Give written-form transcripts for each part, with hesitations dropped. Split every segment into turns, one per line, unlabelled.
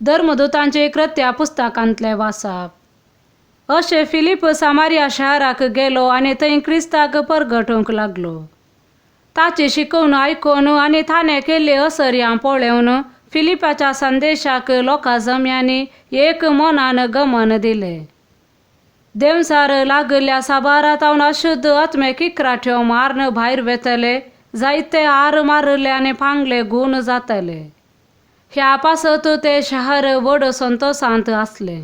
धर्मदूतांचे कृत्या पुस्तकांतले वाचप। अशे फिलिप सामारिया शहराक गेलो आनी थंय क्रिस्ताक परगटूंक लागलो। ताची शिकवण आयकून आनी ताणें केल्ली असर्यां पळोवन फिलिपाच्या संदेशाक लोकां जम्यांनी एक मनान गमन दिलें। देवसार लागल्या साबारातावन अशुद्ध आत्मे किकराट्यो मारन भायर वेतले, जायते आर मारले आनी पांगले गुण जातले। ह्या पासत ते शहर व्हड संतोषांत आसले।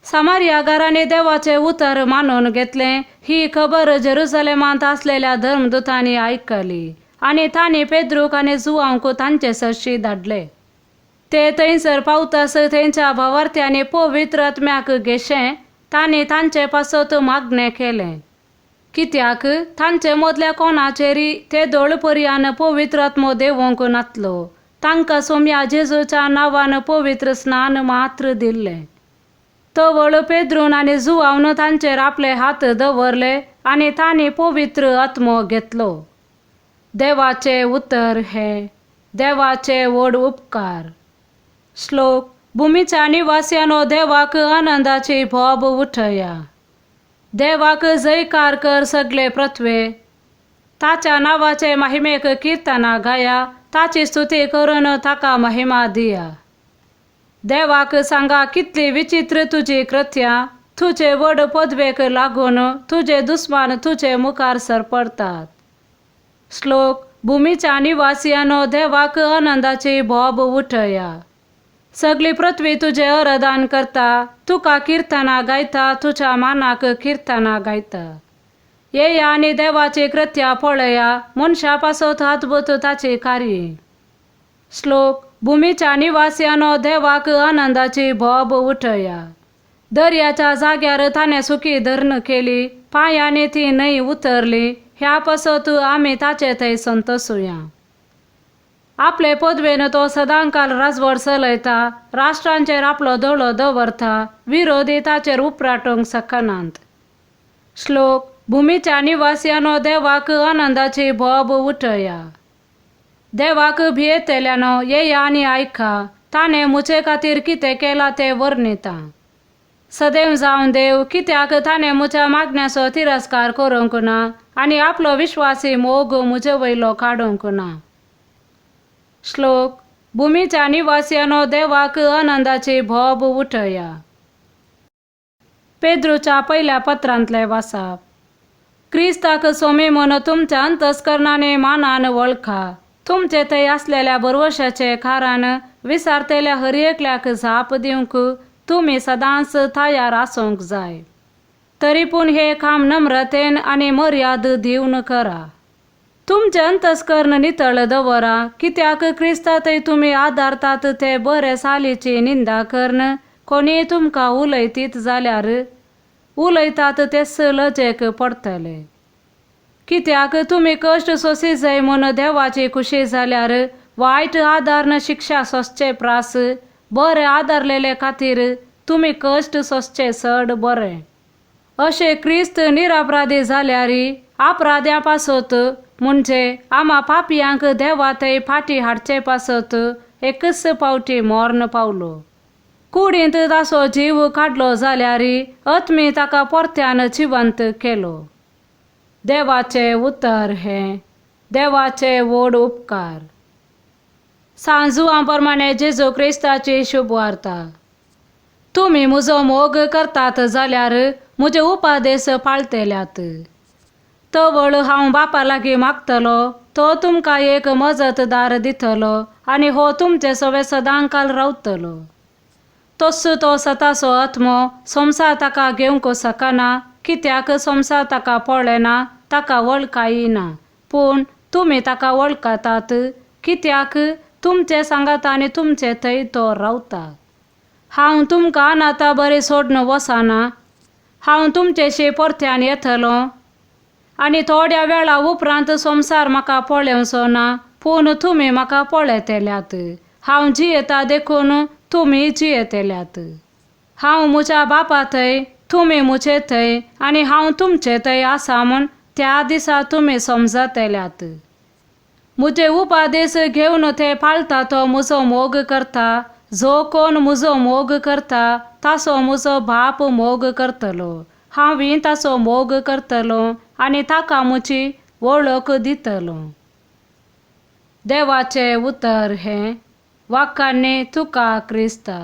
सामारिया घरांनी देवाचे उतर मानून घेतले। ही खबर जेरुसलेमांत असलेल्या धर्मदूतांनी आयकली आनी तांणी पेद्रूक आनी जुवांक तांचे सरशी धाडले। ते थंयसर पावतास थंयच्या भावार्थ्यांनी पवित्र आत्म्याक घेशें तांणी तांचे पासत मागणें केलें, कित्याक तांचे मदल्या कोणाचेरी ते दोळपर्यान पवित्र आत्मो देवोंक नातलो। तांकां सोम्या जेजूच्या नांवान पवित्र स्नान मात्र दिल्लें। तवळ पेद्रून आनी जुवावन तांचेर आपले हात दवरले आनी तांणी पवित्र आत्मो घेतलो। देवाचे उतर हे देवाचे व्हड उपकार। श्लोक। भुमीच्या निवास्यानो देवाक आनंदाची भोब उठया। देवाक जयकार कर सगळे पृथ्वे। ताच्या नावाचे महिमेक कीर्तना गाया, ताची स्तुती करून ताका महिमा दिया। देवाक सांगा कितली विचित्र तुजी कृत्या, तुजे व्हड पदवेक लागून तुजे दुस्मान तुजे मुखार सरपडतात। श्लोक। भुमीच्या निवासियानो देवाक आनंदाची भोब उठया। सगळी पृथ्वी तुझे अरदान करता, तुका कीर्तना गायता, तुझ्या मानाक कीर्तना गायता। येया आनी देवाची कृत्या पळया, मनशा पासत अद्भुत ताची कार्य। श्लोक। भुमीच्या निवासियानो देवाक आनंदाची भोब उठया। दर्याच्या जाग्यार ताणें सुकी धरण केली, पांयांनी ती न्हंय उतरली, ह्या पासत आमी ताचे थंय संतोषुया। आपले पदवेन तो सदांकाल राजवट चलयता, राष्ट्रांचेर आपलो दोळो दवरता, विरोधी ताचेर उपराटूंक शकनात। श्लोक। भुमीच्या निवासियानो देवाक आनंदाची भोब उठया। देवाक भियेतल्यानो येया आनी आयका, ताणें मुचे खातीर कितें केलां तें वर्णिता। सदैव जावन देव, कित्याक ताणें मुच्या मागण्याचो तिरस्कार करूंक ना आनी आपलो विश्वासी मोग मुजे वयलो काडूंक ना। श्लोक। भुमीच्या निवासियानो देवाक आनंदाची भोब उठया। पेद्रूच्या पयल्या पत्रांतले वाचप। क्रिस्ताक सोमी म्हूण तुमच्या अंतस्करणाने मानान वळखा। तुमचे थंय आसलेल्या भरवशाचे कारण विसारतेल्या हर एकल्याक झाप दिवंक तुमी सदांच तयार आसूंक जाय। तरी पूण हे काम नम्रतेन आनी मर्याद दिवन करा। तुमचे अंतस्करण नितळ दवरा, कित्याक क्रिस्ता थंय तुमी आदारतात ते बरे सालीची निंदा करन कोणी तुमकां उलयतीत जाल्यार उलयतात तेच लजेक पडतले। कित्याक तुमी कश्ट सोसी जाय म्हूण देवाची खुशी जाल्यार वायट आदारन शिक्षा सोंसचे प्रास, बरे आदारलेले खातीर तुमी कश्ट सोंसचे चड बरे। अशे क्रिस्त निरपराधी जाल्यारी अपराध्या पासत म्हणजे आमा पापयांक देवा थंय फाटी हाडचे पासत एकच पावटी मरण पावलो। कुडींत ताचो जीव काडलो जाल्यारी आत्मी ताका परत्यान जिवंत केलो। देवाचे उतर हे देवाचे व्हड उपकार। सांजुवां प्रमाणे जेजू क्रिस्ताची शुभ वार्ता। तुमी म्हजो मोग करतात जाल्यार म्हजे उपादेश पाळटल्यात। तवळ हांव बापा लागीं मागतलो, तो तुमकां एक मजतदार दितलो आनी हो तुमचे सवे सदांकाल रावतलो। तस्सो तो सताचो आत्मो संवसार ताका घेवंक शकना, कित्याक संवसार ताका पळयना, ताका वळखाय ना, पूण तुमी ताका वळखतात, कित्याक तुमचे सांगात आनी तुमचे थंय तो रावता। हांव तुमकां अनाथा बरी सोडून वचना, हांव तुमचेशी परत्यान येतलो आनी थोड्या वेळा उपरांत संवसार म्हाका पळोवचो ना, पूण तुमी म्हाका पळयतल्यात। हांव जियेता देखून तुमी जियेतल्यात। हांव म्हज्या बापा थंय, तुमी म्हजे थंय आनी हांव तुमचे थंय आसा म्हूण त्या दिसा तुमी समजतल्यात। म्हजे उपादेश घेवन ते पाळता तो म्हजो मोग करता, जो कोण म्हजो मोग करता ताचो म्हजो बाप मोग करतलो. हांव ताचो मोग करतलो आनी ताका म्हजी वळख दितलो. देवाचें उतर हें वाखाणणे तुका क्रिस्ता.